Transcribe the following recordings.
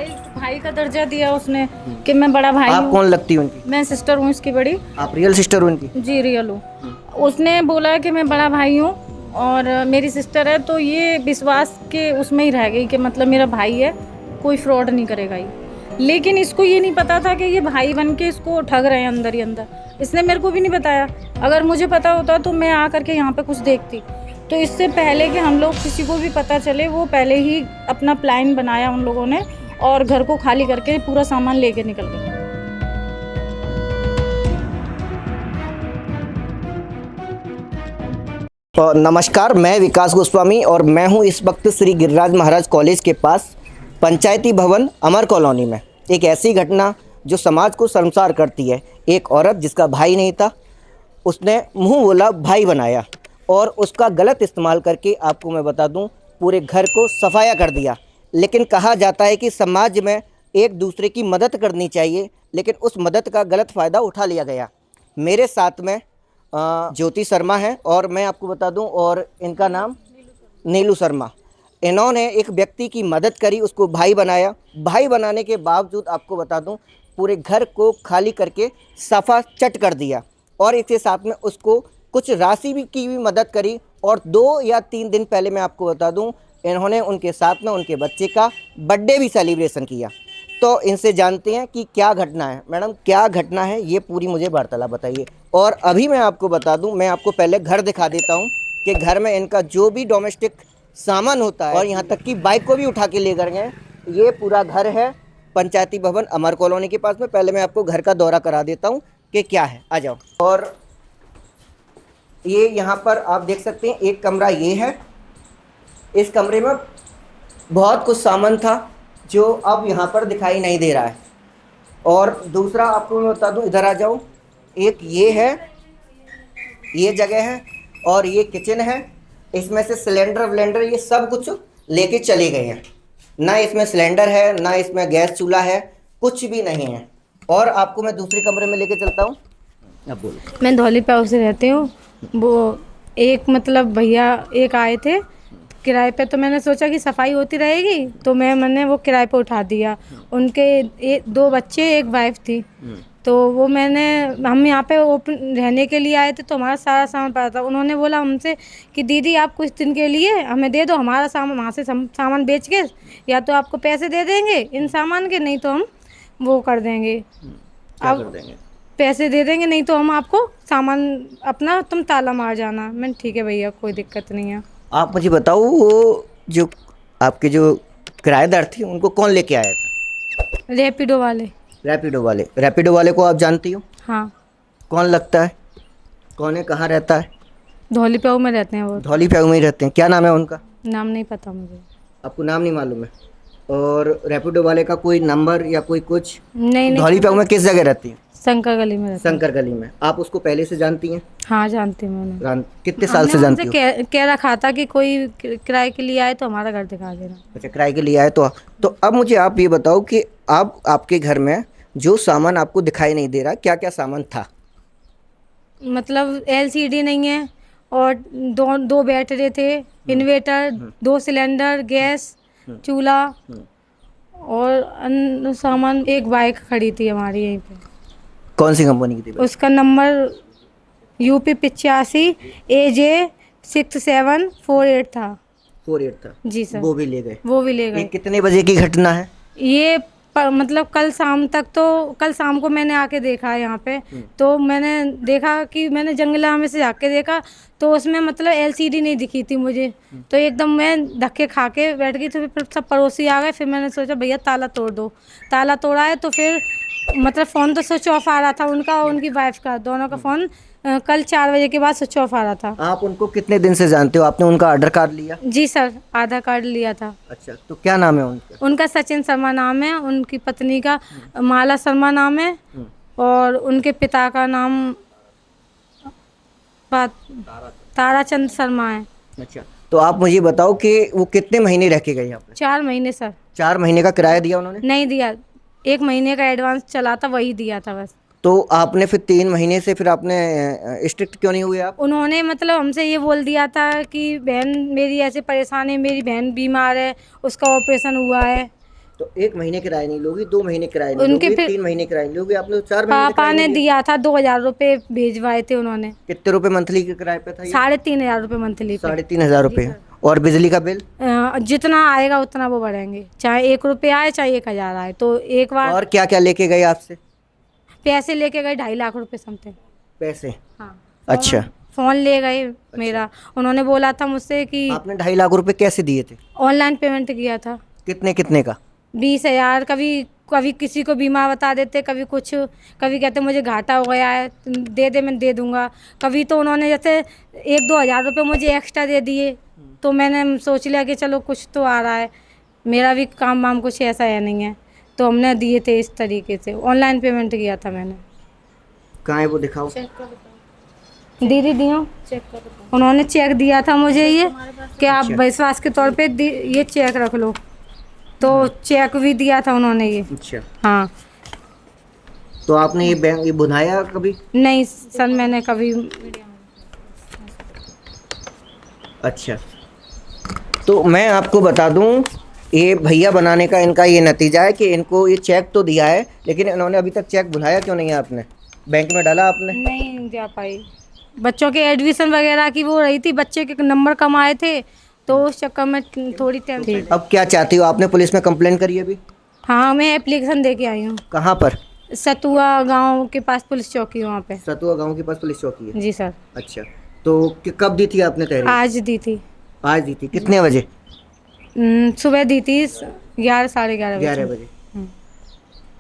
भाई भाई का दर्जा दिया उसने कि मैं बड़ा भाई आप हूँ। कौन लगती हैं उनकी? मैं सिस्टर हूँ इसकी बड़ी। आप रियल सिस्टर हो उनकी? जी रियल हूँ। उसने बोला कि मैं बड़ा भाई हूँ और मेरी सिस्टर है, तो ये विश्वास के उसमें ही रह गई कि मतलब मेरा भाई है, कोई फ्रॉड नहीं करेगा ये। लेकिन इसको ये नहीं पता था कि ये भाई बन के इसको ठग रहे हैं अंदर ही अंदर। इसने मेरे को भी नहीं बताया। अगर मुझे पता होता तो मैं आ करके यहाँ पे कुछ देखती। तो इससे पहले कि हम लोग किसी को भी पता चले, वो पहले ही अपना प्लान बनाया उन लोगों ने और घर को खाली करके पूरा सामान लेके निकल गए। नमस्कार, मैं विकास गोस्वामी और मैं हूं इस वक्त श्री गिरिराज महाराज कॉलेज के पास पंचायती भवन अमर कॉलोनी में। एक ऐसी घटना जो समाज को शर्मसार करती है। एक औरत जिसका भाई नहीं था, उसने मुंह बोला भाई बनाया और उसका गलत इस्तेमाल करके, आपको मैं बता दूं, पूरे घर को सफाया कर दिया। लेकिन कहा जाता है कि समाज में एक दूसरे की मदद करनी चाहिए, लेकिन उस मदद का गलत फ़ायदा उठा लिया गया। मेरे साथ में ज्योति शर्मा है और मैं आपको बता दूं, और इनका नाम नीलू शर्मा। इन्होंने एक व्यक्ति की मदद करी, उसको भाई बनाया। भाई बनाने के बावजूद आपको बता दूं, पूरे घर को खाली करके सफ़ा चट कर दिया और इसके साथ में उसको कुछ राशि भी की भी मदद करी। और 2 या 3 दिन पहले मैं आपको बता दूं, इन्होंने उनके साथ में उनके बच्चे का बर्थडे भी सेलिब्रेशन किया। तो इनसे जानते हैं कि क्या घटना है। मैडम, क्या घटना है, ये पूरी मुझे वार्तालाप बताइए। और अभी मैं आपको बता दूं, मैं आपको पहले घर दिखा देता हूं कि घर में इनका जो भी डोमेस्टिक सामान होता है, और यहाँ तक कि बाइक को भी उठा के ले कर गए। ये पूरा घर है पंचायती भवन अमर कॉलोनी के पास में। पहले मैं आपको घर का दौरा करा देता हूँ कि क्या है, आ जाओ। और ये यहाँ पर आप देख सकते हैं, एक कमरा ये है। इस कमरे में बहुत कुछ सामान था जो अब यहाँ पर दिखाई नहीं दे रहा है। और दूसरा आपको मैं बता दूं, इधर आ जाओ, एक ये है, ये जगह है और ये किचन है। इसमें से सिलेंडर विलेंडर ये सब कुछ लेके चले गए हैं। ना इसमें सिलेंडर है, ना इसमें गैस चूल्हा है, कुछ भी नहीं है। और आपको मैं दूसरे कमरे में लेके चलता हूँ। अब बोलो। मैं धौली पाव से रहती हूँ। वो एक मतलब भैया एक आए थे किराए पे, तो मैंने सोचा कि सफाई होती रहेगी, तो मैंने वो किराए पे उठा दिया। उनके 2 बच्चे, एक वाइफ थी। तो वो हम यहाँ पे ओपन रहने के लिए आए थे, तो हमारा सारा सामान पड़ा था। उन्होंने बोला हमसे कि दीदी आप कुछ दिन के लिए हमें दे दो, हमारा सामान वहाँ से सामान बेच के या तो आपको पैसे दे देंगे इन सामान के, नहीं तो हम वो कर देंगे। क्या कर देंगे? पैसे दे देंगे, नहीं तो हम आपको सामान अपना तुम ताला मार जाना। मैंने ठीक है भैया, कोई दिक्कत नहीं है। आप मुझे बताओ, वो जो आपके जो किराएदार थे उनको कौन लेके आया था? रैपिडो वाले। रैपिडो वाले को आप जानती हो? हाँ, कौन लगता है? कौन है, कहाँ रहता है? धौली पाव में रहते हैं वो। धौली पे में ही रहते हैं। क्या नाम है उनका? नाम नहीं पता मुझे। आपको नाम नहीं मालूम है? और रैपिडो वाले का कोई नंबर या कोई कुछ? नहीं नहीं, धौली पे में किस जगह रहती है? शंकर गली में रहते हैं। शंकर गली में। आप उसको पहले से जानती हैं? हाँ जानती हूँ मैंने। कितने साल हमने से जानती उनसे हो? कह रखा था कि कोई किराए के लिए आए तो हमारा घर दिखा देना। अच्छा, किराए के लिए आए तो अब मुझे आप ये बताओ कि अब आपके घर में जो सामान आपको दिखाई नहीं दे रहा, क्या क्या सामान था? मतलब एलसीडी नहीं है और 2 बैटरी थे, इन्वर्टर, 2 सिलेंडर, गैस, चूल्हा और अन्य सामान। एक बाइक खड़ी थी हमारी यहीं पे। कौन सी कंपनी की थी? उसका नंबर UP 85 AJ 6748 था। 48 था? जी सर। वो भी ले गए? वो भी ले ये गए। कितने बजे की घटना है? ये मतलब कल शाम तक, तो कल शाम को मैंने आके देखा है यहाँ पे। तो मैंने देखा कि मैंने जंगला में से जाके देखा, तो उसमें मतलब LCD नहीं दिखी थी मुझे। तो एकदम मैं धक्के खा के बैठ गई। तो फिर सब पड़ोसी आ गए। फिर मैंने सोचा भैया ताला तोड़ दो। ताला तोड़ा है तो फिर मतलब फ़ोन तो स्विच ऑफ आ रहा था, उनका और उनकी वाइफ का, दोनों का फ़ोन कल 4 बजे के बाद स्विच ऑफ आ रहा था। आप उनको कितने दिन से जानते हो? आपने उनका आधार कार्ड लिया? जी सर, आधार कार्ड लिया था। अच्छा, तो क्या नाम है उनका? उनका सचिन शर्मा नाम है, उनकी पत्नी का माला शर्मा नाम है और उनके पिता का नाम ताराचंद शर्मा है। अच्छा, तो आप मुझे बताओ कि वो कितने महीने रह के गए यहाँ पे? 4 महीने सर। 4 महीने का किराया दिया उन्होंने? नहीं दिया, 1 महीने का एडवांस चला था, वही दिया था बस। तो आपने फिर 3 महीने से फिर आपने स्ट्रिक्ट क्यों नहीं हुए आप? उन्होंने मतलब हमसे ये बोल दिया था कि बहन मेरी ऐसे परेशान है, मेरी बहन बीमार है, उसका ऑपरेशन हुआ है, तो 1 महीने किराया नहीं लोगी, 2 महीने किराया नहीं उनके लोगी, फिर 3 महीने किराया नहीं लोगी, आपने 4 महीने पापा किराया ने नहीं लिया। दिया था 2,000 रुपये भिजवाए थे उन्होंने। कितने रुपए मंथली के किराए पे था ये? 3,500 रुपये मंथली पे। 3,500 रुपये। और बिजली का बिल? जितना आएगा उतना वो बढ़ेंगे, चाहे 1 रुपये आए चाहे 1,000 आए। तो एक बार और क्या क्या लेके गए आपसे पैसे लेके गए 2.5 लाख रुपए समथिंग। पैसे? हाँ। अच्छा। फ़ोन ले गए मेरा। उन्होंने बोला था मुझसे कि आपने 2.5 लाख रुपए कैसे दिए थे? ऑनलाइन पेमेंट किया था। कितने कितने का? 20,000। कभी कभी किसी को बीमा बता देते, कभी कुछ, कभी कहते मुझे घाटा हो गया है दे दे, मैं दे दूंगा। कभी तो उन्होंने जैसे 1-2 हज़ार रुपये मुझे एक्स्ट्रा दे दिए, तो मैंने सोच लिया कि चलो कुछ तो आ रहा है, मेरा भी काम वाम कुछ ऐसा है नहीं है, तो हमने दिए थे इस तरीके से। ऑनलाइन पेमेंट किया था मैंने। कहाँ है वो, दिखाओ। दीदी दियो चेक करो। उन्होंने चेक दिया था मुझे ये कि आप विश्वास के तौर पे ये चेक रख लो, तो चेक भी दिया था उन्होंने ये। अच्छा। हाँ। तो आपने ये बैंक ये बुनाया कभी? नहीं सर, मैंने कभी। अच्छा। तो मैं आपको बता दूं, ये भैया बनाने का इनका ये नतीजा है कि इनको ये चेक तो दिया है, लेकिन इन्होंने अभी तक चेक बुलाया क्यों नहीं है? आपने बैंक में डाला आपने? नहीं जा पाई। बच्चों के एडमिशन वगैरह की वो रही थी, बच्चे के नंबर कम आए थे, तो उस चक्कर में थोड़ी टेंशन। अब क्या चाहती हो? आपने पुलिस में कंप्लेंट करी अभी? हाँ, मैं एप्लीकेशन दे के आई हूँ। कहाँ पर? सतुआ गांव के पास पुलिस चौकी है, वहाँ पे। सतुआ गांव के पास पुलिस चौकी है? जी सर। अच्छा। तो कब दी थी आपने तहरीर? आज दी थी। आज दी थी। कितने बजे? सुबह दी थी 11 साढ़े 11 बजे। 11 बजे।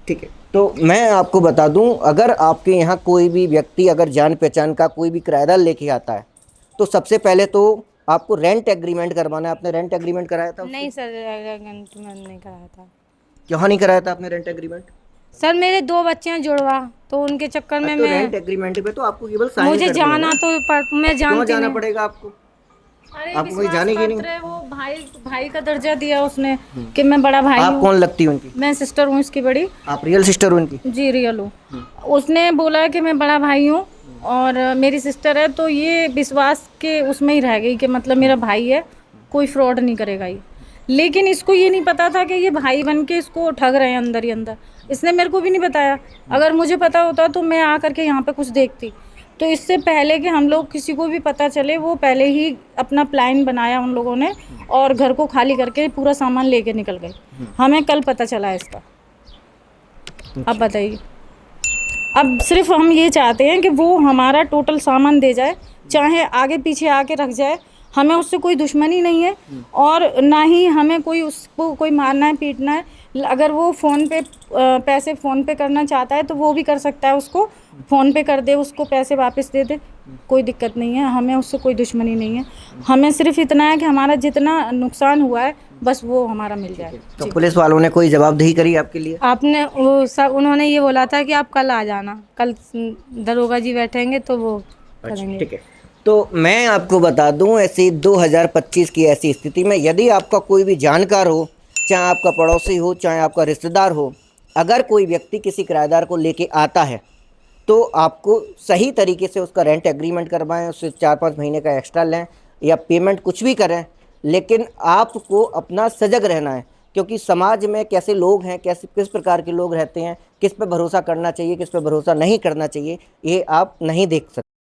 ठीक है। तो मैं आपको बता दूं, अगर आपके यहाँ कोई भी व्यक्ति अगर जान पहचान का कोई भी किराएदार लेके आता है, तो सबसे पहले तो आपको रेंट एग्रीमेंट करवाना है। आपने रेंट एग्रीमेंट कराया था? नहीं सर, रेंट मैंने नहीं कराया था। क्यों नहीं कराया था आपने रेंट एग्रीमेंट? सर मेरे 2 बच्चे हैं जुड़वा, तो उनके चक्कर में तो मैं रेंट एग्रीमेंट पे तो आपको केवल साइन मुझे कर देना जाना है। तो मैं क्यों जानती जाना नहीं। पड़ेगा आपको? अरे आपको कोई जानेगी नहीं? विश्वास पत्र, वो भाई का दर्जा दिया उसने कि मैं बड़ा भाई आप हूँ। कौन लगती है उनकी? मैं सिस्टर हूँ इसकी बड़ी। आप रियल सिस्टर हो उनकी? जी रियल हूँ। उसने बोला कि मैं बड़ा भाई हूँ और मेरी सिस्टर है, तो ये विश्वास के उसमें ही रह गई कि मतलब मेरा भाई है, कोई फ्रॉड नहीं करेगा ये। लेकिन इसको ये नहीं पता था कि ये भाई बन के इसको ठग रहे हैं अंदर ही अंदर। इसने मेरे को भी नहीं बताया। अगर मुझे पता होता तो मैं आ करके यहाँ पे कुछ देखती। तो इससे पहले कि हम लोग किसी को भी पता चले, वो पहले ही अपना प्लान बनाया उन लोगों ने और घर को खाली करके पूरा सामान लेके निकल गए। हमें कल पता चला इसका। अब बताइए, अब सिर्फ हम ये चाहते हैं कि वो हमारा टोटल सामान दे जाए, चाहे आगे पीछे आके रख जाए। हमें उससे कोई दुश्मनी नहीं है और ना ही हमें कोई उसको कोई मारना है पीटना है। अगर वो फ़ोन पे पैसे फ़ोन पे करना चाहता है तो वो भी कर सकता है, उसको फ़ोन पे कर दे, उसको पैसे वापस दे दे, कोई दिक्कत नहीं है। हमें उससे कोई दुश्मनी नहीं है। हमें सिर्फ इतना है कि हमारा जितना नुकसान हुआ है बस वो हमारा मिल जाए। तो पुलिस वालों ने कोई जवाबदेही करी आपके लिए? आपने वो सब उन्होंने ये बोला था कि आप कल आ जाना, कल दरोगा जी बैठेंगे तो वो करेंगे। ठीक है। तो मैं आपको बता दूं, ऐसी 2025 की ऐसी स्थिति में यदि आपका कोई भी जानकार हो, चाहे आपका पड़ोसी हो, चाहे आपका रिश्तेदार हो, अगर कोई व्यक्ति किसी किराएदार को लेके आता है तो आपको सही तरीके से उसका रेंट एग्रीमेंट करवाएं, उससे 4-5 महीने का एक्स्ट्रा लें या पेमेंट कुछ भी करें, लेकिन आपको अपना सजग रहना है। क्योंकि समाज में कैसे लोग हैं, कैसे किस प्रकार के लोग रहते हैं, किस पे भरोसा करना चाहिए, किस पे भरोसा नहीं करना चाहिए, ये आप नहीं देख सकते।